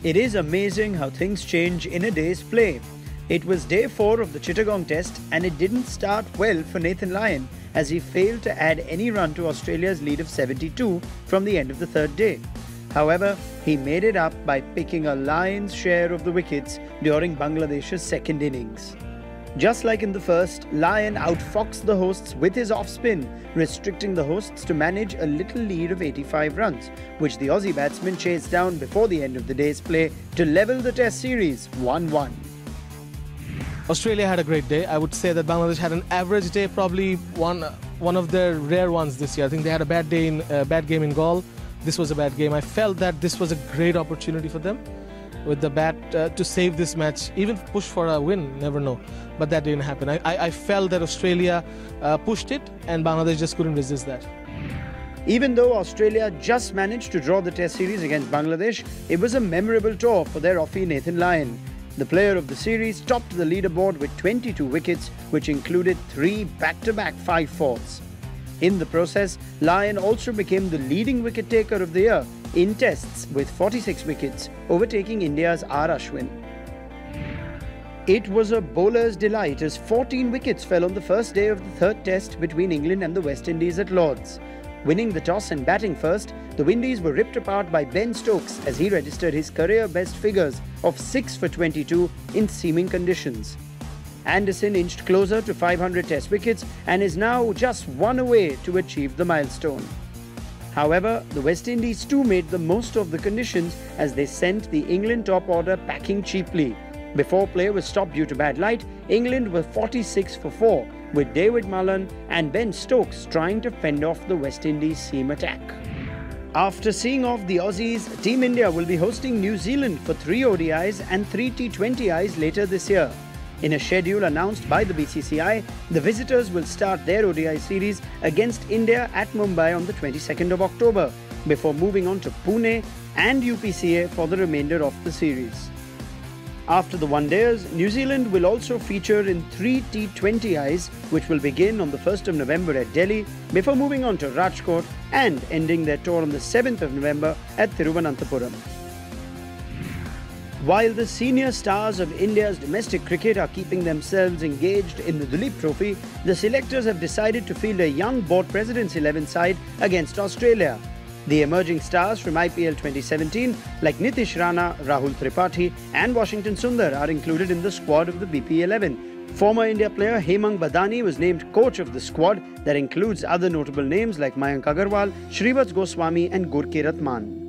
It is amazing how things change in a day's play. It was day 4 of the Chittagong Test and it didn't start well for Nathan Lyon as he failed to add any run to Australia's lead of 72 from the end of the third day. However, he made it up by picking a lion's share of the wickets during Bangladesh's second innings. Just like in the first, Lyon outfoxed the hosts with his off-spin, restricting the hosts to manage a little lead of 85 runs, which the Aussie batsman chased down before the end of the day's play to level the Test series 1-1. Australia had a great day. I would say that Bangladesh had an average day, probably one of their rare ones this year. I think they had a bad game in Galle. This was a bad game. I felt that this was a great opportunity for them with the bat to save this match, even push for a win, never know. But that didn't happen. I felt that Australia pushed it and Bangladesh just couldn't resist that. Even though Australia just managed to draw the Test series against Bangladesh, it was a memorable tour for their offie Nathan Lyon. The player of the series topped the leaderboard with 22 wickets, which included 3 back-to-back 5-4s. In the process, Lyon also became the leading wicket-taker of the year in Tests with 46 wickets, overtaking India's R. Ashwin. It was a bowler's delight as 14 wickets fell on the first day of the third Test between England and the West Indies at Lord's. Winning the toss and batting first, the Windies were ripped apart by Ben Stokes as he registered his career best figures of 6 for 22 in seaming conditions. Anderson inched closer to 500 Test wickets and is now just one away to achieve the milestone. However, the West Indies too made the most of the conditions as they sent the England top order packing cheaply. Before play was stopped due to bad light, England were 46 for 4, with David Mullen and Ben Stokes trying to fend off the West Indies seam attack. After seeing off the Aussies, Team India will be hosting New Zealand for 3 ODIs and 3 T20Is later this year. In a schedule announced by the BCCI, the visitors will start their ODI series against India at Mumbai on the 22nd of October, before moving on to Pune and UPCA for the remainder of the series. After the one-dayers, New Zealand will also feature in 3 T20Is, which will begin on the 1st of November at Delhi, before moving on to Rajkot and ending their tour on the 7th of November at Thiruvananthapuram. While the senior stars of India's domestic cricket are keeping themselves engaged in the Duleep Trophy, the selectors have decided to field a young Board President's 11 side against Australia. The emerging stars from IPL 2017 like Nitish Rana, Rahul Tripathi and Washington Sundar are included in the squad of the BP11. Former India player Hemang Badani was named coach of the squad that includes other notable names like Mayank Agarwal, Shrivats Goswami and Gurkeerat Maan.